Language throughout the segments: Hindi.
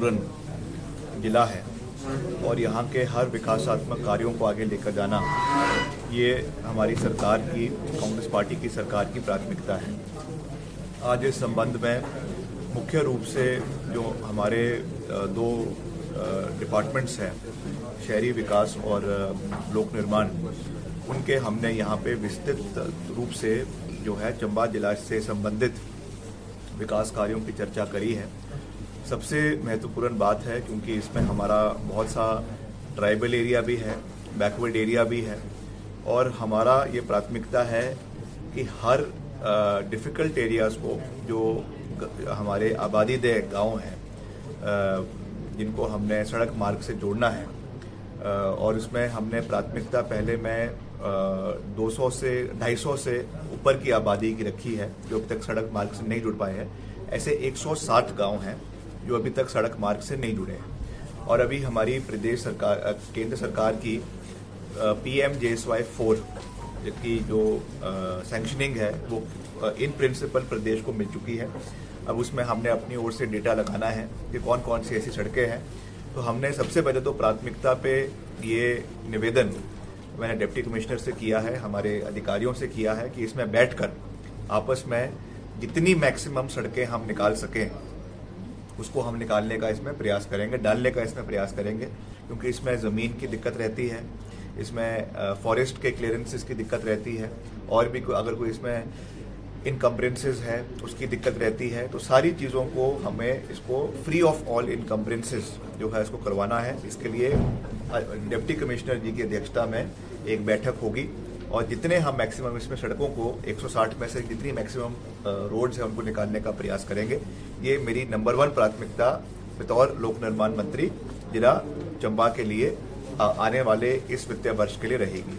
महत्वपूर्ण जिला है और यहाँ के हर विकासात्मक कार्यों को आगे लेकर जाना ये हमारी सरकार की, कांग्रेस पार्टी की सरकार की प्राथमिकता है। आज इस संबंध में मुख्य रूप से जो हमारे दो डिपार्टमेंट्स हैं, शहरी विकास और लोक निर्माण, उनके हमने यहाँ पे विस्तृत रूप से जो है चंबा जिला से संबंधित विकास कार्यों की चर्चा करी है। सबसे महत्वपूर्ण बात है क्योंकि इसमें हमारा बहुत सा ट्राइबल एरिया भी है, बैकवर्ड एरिया भी है और हमारा ये प्राथमिकता है कि हर डिफ़िकल्ट एरियाज़ को, जो हमारे आबादीदेह गांव हैं जिनको हमने सड़क मार्ग से जोड़ना है, और इसमें हमने प्राथमिकता पहले में 200 से 250 से ऊपर की आबादी की रखी है जो अभी तक सड़क मार्ग से नहीं जुड़ पाए हैं। ऐसे 160 गांव हैं जो अभी तक सड़क मार्ग से नहीं जुड़े हैं और अभी हमारी प्रदेश सरकार, केंद्र सरकार की PMJSY 4 की जो सैंक्शनिंग है वो इन प्रिंसिपल प्रदेश को मिल चुकी है। अब उसमें हमने अपनी ओर से डेटा लगाना है कि कौन कौन सी ऐसी सड़कें हैं। तो हमने सबसे पहले तो प्राथमिकता पे ये निवेदन मैंने डिप्टी कमिश्नर से किया है, हमारे अधिकारियों से किया है कि इसमें बैठकर आपस में जितनी मैक्सिमम सड़कें हम निकाल सकें उसको हम निकालने का इसमें प्रयास करेंगे, डालने का इसमें प्रयास करेंगे, क्योंकि इसमें ज़मीन की दिक्कत रहती है, इसमें फॉरेस्ट के क्लियरेंसेस की दिक्कत रहती है और भी अगर कोई इसमें इनकम्ब्रेंसेस है उसकी दिक्कत रहती है। तो सारी चीज़ों को हमें इसको फ्री ऑफ ऑल इनकम्ब्रेंसेस जो है इसको करवाना है। इसके लिए डिप्टी कमिश्नर जी की अध्यक्षता में एक बैठक होगी और जितने हम मैक्सिमम इसमें सड़कों को 160 में से जितनी मैक्सिमम रोड्स हैं उनको निकालने का प्रयास करेंगे। ये मेरी नंबर 1 प्राथमिकता बतौर लोक निर्माण मंत्री जिला चंबा के लिए आने वाले इस वित्तीय वर्ष के लिए रहेगी।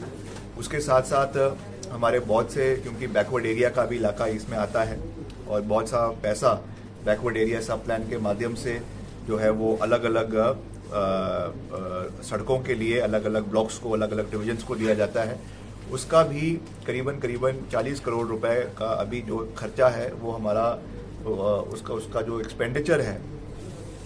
उसके साथ साथ हमारे बहुत से, क्योंकि बैकवर्ड एरिया का भी इलाका इसमें आता है और बहुत सा पैसा बैकवर्ड एरिया सब प्लान के माध्यम से जो है वो अलग अलग सड़कों के लिए अलग अलग ब्लॉक्स को, अलग अलग डिविजन्स को दिया जाता है। उसका भी करीबन 40 करोड़ रुपए का अभी जो खर्चा है वो हमारा उसका जो एक्सपेंडिचर है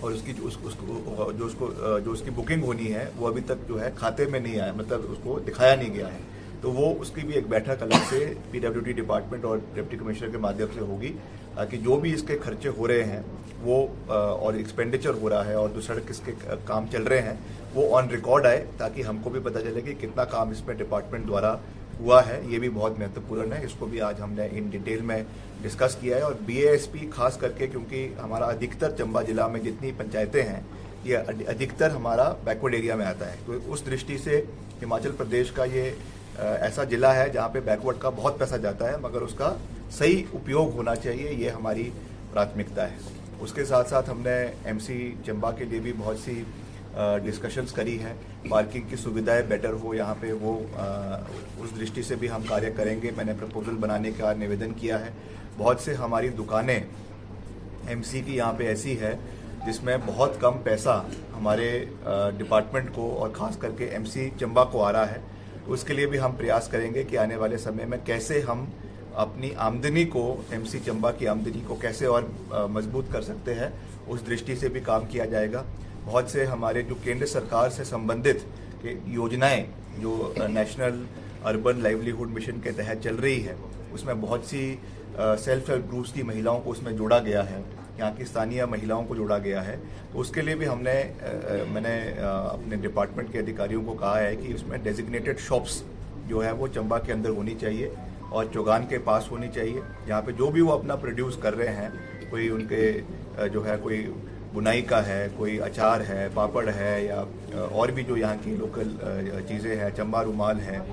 और उसकी जो उसकी बुकिंग होनी है वो अभी तक जो है खाते में नहीं आया, मतलब उसको दिखाया नहीं गया है। तो वो उसकी भी एक बैठक अलग से PWD डिपार्टमेंट और डिप्टी कमिश्नर के माध्यम से होगी ताकि जो भी इसके खर्चे हो रहे हैं वो और एक्सपेंडिचर हो रहा है और जो सड़क इसके काम चल रहे हैं वो ऑन रिकॉर्ड आए, ताकि हमको भी पता चले कि कितना काम इसमें डिपार्टमेंट द्वारा हुआ है। ये भी बहुत महत्वपूर्ण है, इसको भी आज हमने इन डिटेल में डिस्कस किया है। और BASP खास करके क्योंकि हमारा अधिकतर चंबा जिला में जितनी पंचायतें हैं ये अधिकतर हमारा बैकवर्ड एरिया में आता है, तो उस दृष्टि से हिमाचल प्रदेश का ये ऐसा जिला है जहाँ पे बैकवर्ड का बहुत पैसा जाता है, मगर उसका सही उपयोग होना चाहिए, ये हमारी प्राथमिकता है। उसके साथ साथ हमने MC चंबा के लिए भी बहुत सी डिस्कशंस करी है। पार्किंग की सुविधाएं बेटर हो यहाँ पे, वो उस दृष्टि से भी हम कार्य करेंगे। मैंने प्रपोजल बनाने का निवेदन किया है। बहुत से हमारी दुकानें MC की यहाँ पे ऐसी है जिसमें बहुत कम पैसा हमारे डिपार्टमेंट को और ख़ास करके MC चंबा को आ रहा है। उसके लिए भी हम प्रयास करेंगे कि आने वाले समय में कैसे हम अपनी आमदनी को, MC चंबा की आमदनी को कैसे और मजबूत कर सकते हैं, उस दृष्टि से भी काम किया जाएगा। बहुत से हमारे जो केंद्र सरकार से संबंधित योजनाएं जो नेशनल अर्बन लाइवलीहुड मिशन के तहत चल रही है उसमें बहुत सी सेल्फ हेल्प ग्रुप्स की महिलाओं को उसमें जोड़ा गया है, यहाँ की स्थानीय महिलाओं को जोड़ा गया है। तो उसके लिए भी मैंने अपने डिपार्टमेंट के अधिकारियों को कहा है कि उसमें डेजिग्नेटेड शॉप्स जो है वो चंबा के अंदर होनी चाहिए और चौगान के पास होनी चाहिए, जहाँ पे जो भी वो अपना प्रोड्यूस कर रहे हैं, कोई उनके जो है कोई बुनाई का है, कोई अचार है, पापड़ है या और भी जो यहाँ की लोकल चीज़ें हैं, चंबा रुमाल है,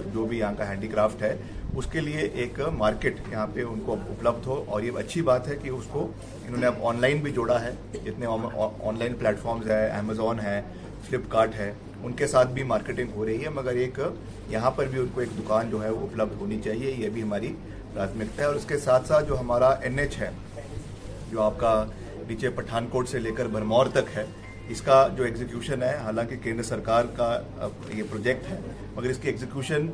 जो भी यहाँ का हैंडीक्राफ्ट है, उसके लिए एक मार्केट यहाँ पे उनको उपलब्ध हो। और ये अच्छी बात है कि उसको इन्होंने अब ऑनलाइन भी जोड़ा है। जितने ऑनलाइन प्लेटफॉर्म्स है, अमेज़ॉन है, फ्लिपकार्ट है, उनके साथ भी मार्केटिंग हो रही है, मगर एक यहाँ पर भी उनको एक दुकान जो है वो उपलब्ध होनी चाहिए। ये भी हमारी प्राथमिकता है। और उसके साथ साथ जो हमारा NH है, जो आपका नीचे पठानकोट से लेकर भरमौर तक है, इसका जो एग्जीक्यूशन है, हालांकि केंद्र सरकार का ये प्रोजेक्ट है, मगर इसकी एग्जीक्यूशन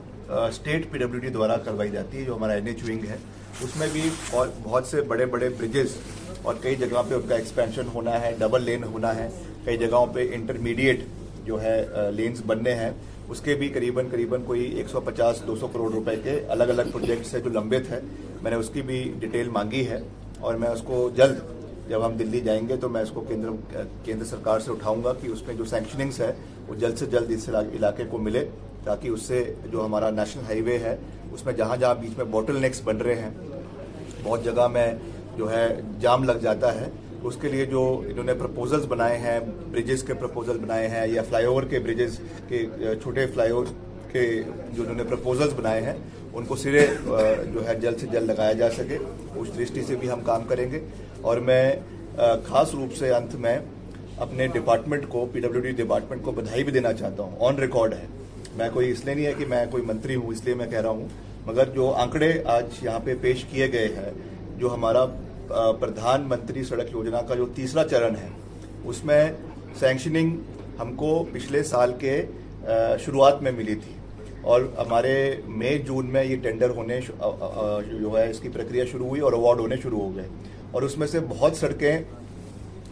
स्टेट PWD द्वारा करवाई जाती है। जो हमारा NH विंग है उसमें भी बहुत से बड़े बड़े ब्रिजेस और कई जगह पे उनका एक्सपेंशन होना है, डबल लेन होना है, कई जगहों पे इंटरमीडिएट जो है लेन्स बनने हैं। उसके भी करीबन कोई 150-200 करोड़ रुपए के अलग अलग प्रोजेक्ट्स है जो लंबित है। मैंने उसकी भी डिटेल मांगी है और मैं उसको जल्द, जब हम दिल्ली जाएंगे तो मैं इसको केंद्र सरकार से उठाऊंगा कि उसमें जो सैंक्शनिंग्स है वो जल्द से जल्द इस इलाके को मिले, ताकि उससे जो हमारा नेशनल हाईवे है उसमें जहाँ जहाँ बीच में बॉटल नेक्स बन रहे हैं, बहुत जगह में जो है जाम लग जाता है, उसके लिए जो इन्होंने प्रपोजल्स बनाए हैं, ब्रिजेस के प्रपोजल बनाए हैं या फ्लाईओवर के ब्रिजेस के, छोटे फ्लाईओवर के जो इन्होंने प्रपोजल्स बनाए हैं उनको सिरे जो है जल्द से जल्द लगाया जा सके, उस दृष्टि से भी हम काम करेंगे। और मैं खास रूप से अंत में अपने डिपार्टमेंट को, पीडब्ल्यूडी डिपार्टमेंट को बधाई भी देना चाहता हूँ। ऑन रिकॉर्ड है, मैं कोई इसलिए नहीं है कि मैं कोई मंत्री हूँ इसलिए मैं कह रहा हूँ, मगर जो आंकड़े आज यहाँ पे पेश किए गए हैं, जो हमारा प्रधानमंत्री सड़क योजना का जो तीसरा चरण है उसमें सैंक्शनिंग हमको पिछले साल के शुरुआत में मिली थी और हमारे मई जून में ये टेंडर होने जो है इसकी प्रक्रिया शुरू हुई और अवार्ड होने शुरू हो गए, और उसमें से बहुत सड़कें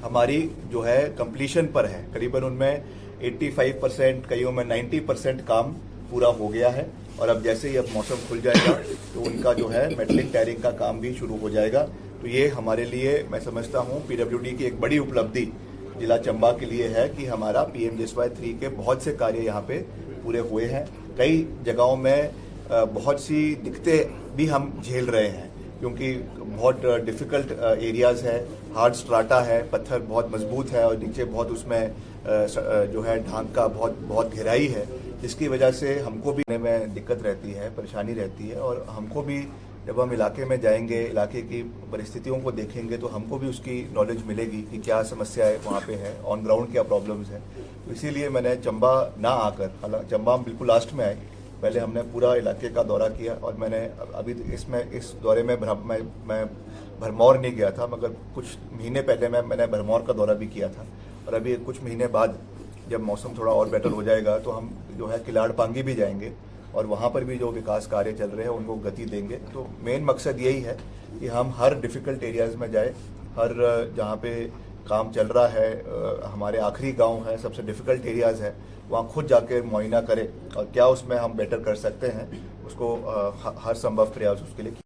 हमारी जो है कंप्लीशन पर है। करीबन उनमें 85%, कईयों में 90% काम पूरा हो गया है। और अब जैसे ही अब मौसम खुल जाएगा तो उनका जो है मेटलिक टायरिंग का काम भी शुरू हो जाएगा। तो ये हमारे लिए, मैं समझता हूँ, पीडब्ल्यूडी की एक बड़ी उपलब्धि जिला चंबा के लिए है कि हमारा PMJSY 3 के बहुत से कार्य यहाँ पे पूरे हुए हैं। कई जगहों में बहुत सी दिक्कतें भी हम झेल रहे हैं क्योंकि बहुत डिफिकल्ट एरियाज है, हार्ड स्ट्राटा है, पत्थर बहुत मजबूत है और नीचे बहुत उसमें जो है ढांक का बहुत गहराई है, जिसकी वजह से हमको भी में दिक्कत रहती है, परेशानी रहती है। और हमको भी जब हम इलाके में जाएंगे, इलाके की परिस्थितियों को देखेंगे तो हमको भी उसकी नॉलेज मिलेगी कि क्या समस्याएं वहाँ पे है, ऑन ग्राउंड क्या प्रॉब्लम्स है। तो इसीलिए मैंने चंबा ना आकर, हालांकि चंबा हम बिल्कुल लास्ट में आए, पहले हमने पूरा इलाके का दौरा किया और मैंने अभी इस दौरे में मैं भरमौर नहीं गया था, मगर कुछ महीने पहले मैंने भरमौर का दौरा भी किया था। और अभी कुछ महीने बाद जब मौसम थोड़ा और बेटर हो जाएगा तो हम जो है किलाड़ पांगी भी जाएंगे और वहाँ पर भी जो विकास कार्य चल रहे हैं उनको गति देंगे। तो मेन मकसद यही है कि हम हर डिफ़िकल्ट एरियाज़ में जाए, हर जहाँ पे काम चल रहा है, हमारे आखिरी गांव है, सबसे डिफ़िकल्ट एरियाज़ है, वहाँ खुद जाकर मुआयना करें और क्या उसमें हम बेटर कर सकते हैं, उसको हर संभव प्रयास उसके लिए